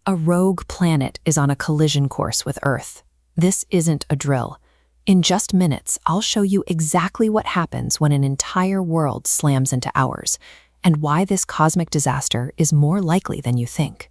A rogue planet is on a collision course with Earth. This isn't a drill. In just minutes, I'll show you exactly what happens when an entire world slams into ours, and why this cosmic disaster is more likely than you think.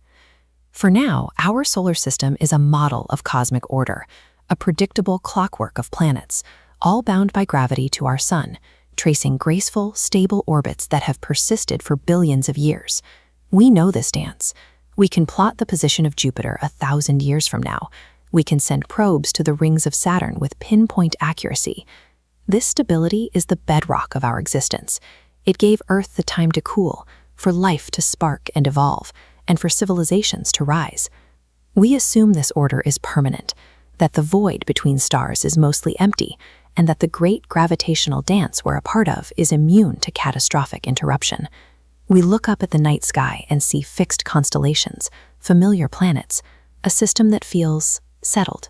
For now, our solar system is a model of cosmic order, a predictable clockwork of planets, all bound by gravity to our sun, tracing graceful, stable orbits that have persisted for billions of years. We know this dance. We can plot the position of Jupiter 1,000 years from now. We can send probes to the rings of Saturn with pinpoint accuracy. This stability is the bedrock of our existence. It gave Earth the time to cool, for life to spark and evolve, and for civilizations to rise. We assume this order is permanent, that the void between stars is mostly empty, and that the great gravitational dance we're a part of is immune to catastrophic interruption. We look up at the night sky and see fixed constellations, familiar planets, a system that feels settled.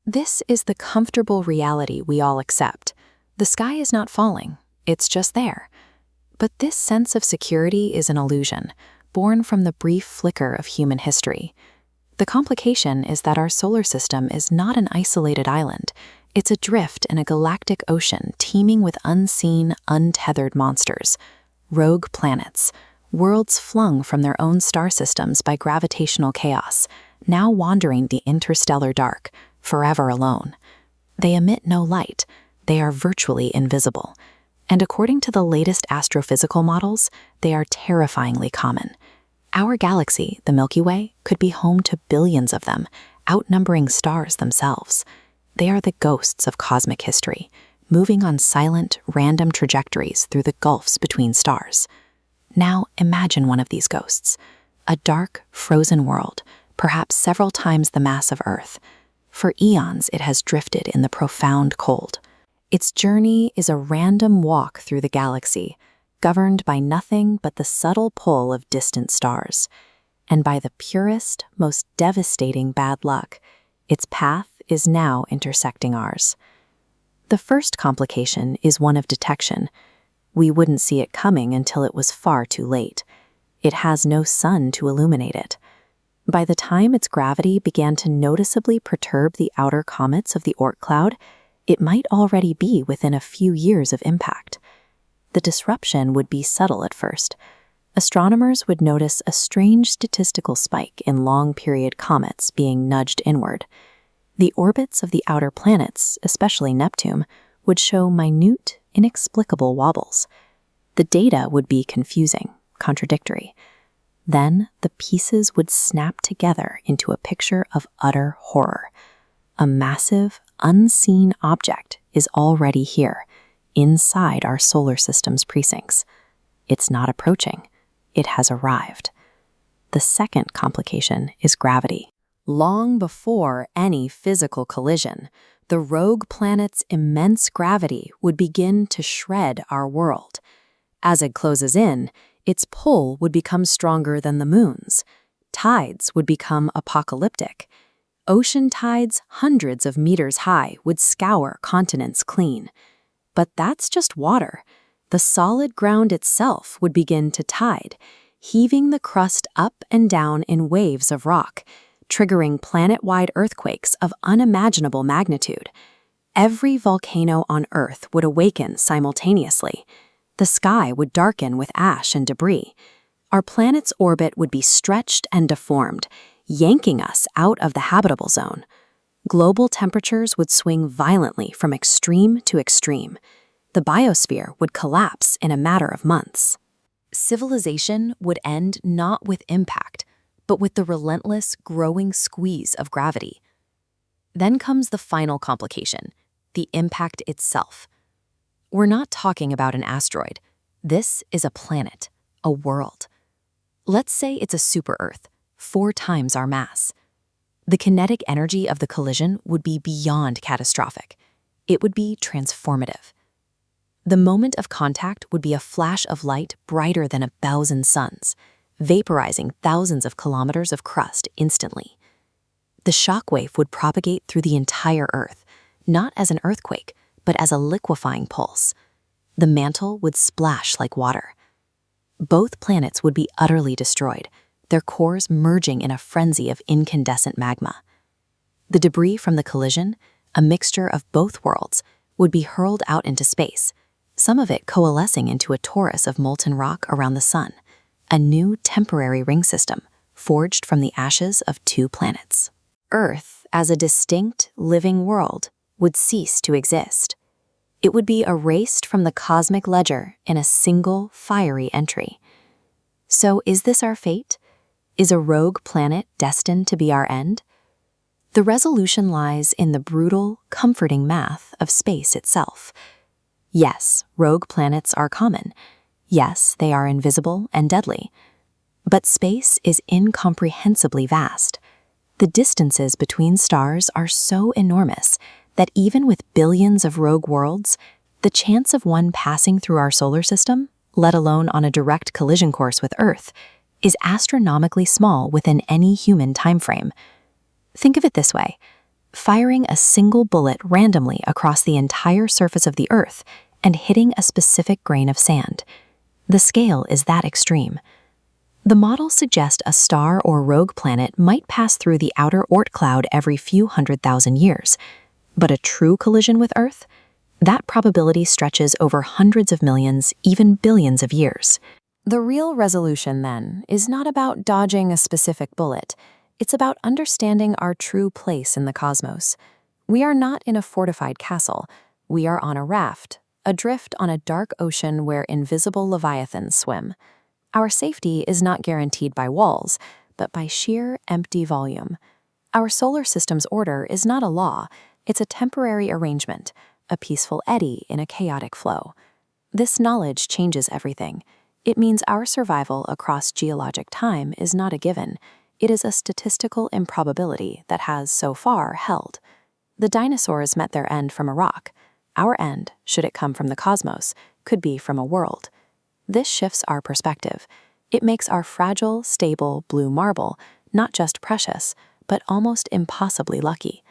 This is the comfortable reality we all accept. The sky is not falling, it's just there. But this sense of security is an illusion, born from the brief flicker of human history. The complication is that our solar system is not an isolated island. It's a drift in a galactic ocean teeming with unseen, untethered monsters. Rogue planets, worlds flung from their own star systems by gravitational chaos, now wandering the interstellar dark, forever alone. They emit no light. They are virtually invisible. And according to the latest astrophysical models, they are terrifyingly common. Our galaxy, the Milky Way, could be home to billions of them, outnumbering stars themselves. They are the ghosts of cosmic history, moving on silent, random trajectories through the gulfs between stars. Now imagine one of these ghosts, a dark, frozen world, perhaps several times the mass of Earth. For eons, it has drifted in the profound cold. Its journey is a random walk through the galaxy, governed by nothing but the subtle pull of distant stars. And by the purest, most devastating bad luck, its path is now intersecting ours. The first complication is one of detection. We wouldn't see it coming until it was far too late. It has no sun to illuminate it. By the time its gravity began to noticeably perturb the outer comets of the Oort cloud, it might already be within a few years of impact. The disruption would be subtle at first. Astronomers would notice a strange statistical spike in long-period comets being nudged inward. The orbits of the outer planets, especially Neptune, would show minute, inexplicable wobbles. The data would be confusing, contradictory. Then the pieces would snap together into a picture of utter horror. A massive, unseen object is already here, inside our solar system's precincts. It's not approaching, it has arrived. The second complication is gravity. Long before any physical collision, the rogue planet's immense gravity would begin to shred our world. As it closes in, its pull would become stronger than the moon's. Tides would become apocalyptic. Ocean tides hundreds of meters high would scour continents clean. But that's just water. The solid ground itself would begin to tide, heaving the crust up and down in waves of rock, triggering planet-wide earthquakes of unimaginable magnitude. Every volcano on Earth would awaken simultaneously. The sky would darken with ash and debris. Our planet's orbit would be stretched and deformed, yanking us out of the habitable zone. Global temperatures would swing violently from extreme to extreme. The biosphere would collapse in a matter of months. Civilization would end not with impact, but with the relentless, growing squeeze of gravity. Then comes the final complication, the impact itself. We're not talking about an asteroid. This is a planet, a world. Let's say it's a super-Earth, 4 times our mass. The kinetic energy of the collision would be beyond catastrophic. It would be transformative. The moment of contact would be a flash of light brighter than 1,000 suns, vaporizing thousands of kilometers of crust instantly. The shockwave would propagate through the entire Earth, not as an earthquake, but as a liquefying pulse. The mantle would splash like water. Both planets would be utterly destroyed, their cores merging in a frenzy of incandescent magma. The debris from the collision, a mixture of both worlds, would be hurled out into space, some of it coalescing into a torus of molten rock around the sun, a new temporary ring system forged from the ashes of two planets. Earth, as a distinct, living world, would cease to exist. It would be erased from the cosmic ledger in a single, fiery entry. So is this our fate? Is a rogue planet destined to be our end? The resolution lies in the brutal, comforting math of space itself. Yes, rogue planets are common. Yes, they are invisible and deadly. But space is incomprehensibly vast. The distances between stars are so enormous that even with billions of rogue worlds, the chance of one passing through our solar system, let alone on a direct collision course with Earth, is astronomically small within any human timeframe. Think of it this way: firing a single bullet randomly across the entire surface of the Earth and hitting a specific grain of sand. The scale is that extreme. The models suggest a star or rogue planet might pass through the outer Oort cloud every few 100,000 years. But a true collision with Earth? That probability stretches over hundreds of millions, even billions of years. The real resolution, then, is not about dodging a specific bullet. It's about understanding our true place in the cosmos. We are not in a fortified castle. We are on a raft, adrift on a dark ocean where invisible leviathans swim. Our safety is not guaranteed by walls, but by sheer empty volume. Our solar system's order is not a law. It's a temporary arrangement, a peaceful eddy in a chaotic flow. This knowledge changes everything. It means our survival across geologic time is not a given. It is a statistical improbability that has, so far, held. The dinosaurs met their end from a rock. Our end, should it come from the cosmos, could be from a world. This shifts our perspective. It makes our fragile, stable blue marble not just precious, but almost impossibly lucky.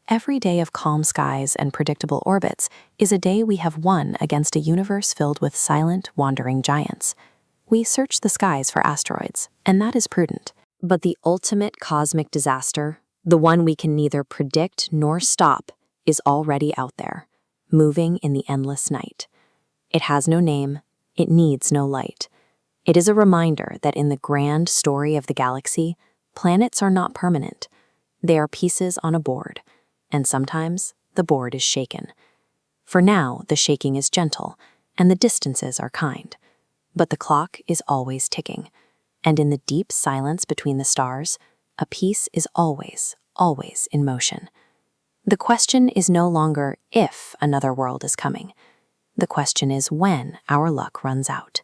Every day of calm skies and predictable orbits is a day we have won against a universe filled with silent, wandering giants. We search the skies for asteroids, and that is prudent. But the ultimate cosmic disaster, the one we can neither predict nor stop, is already out there, moving in the endless night. It has no name. It needs no light. It is a reminder that in the grand story of the galaxy, planets are not permanent. They are pieces on a board, and sometimes the board is shaken. For now, the shaking is gentle, and the distances are kind. But the clock is always ticking, and in the deep silence between the stars, a piece is always, always in motion. The question is no longer if another world is coming. The question is when our luck runs out.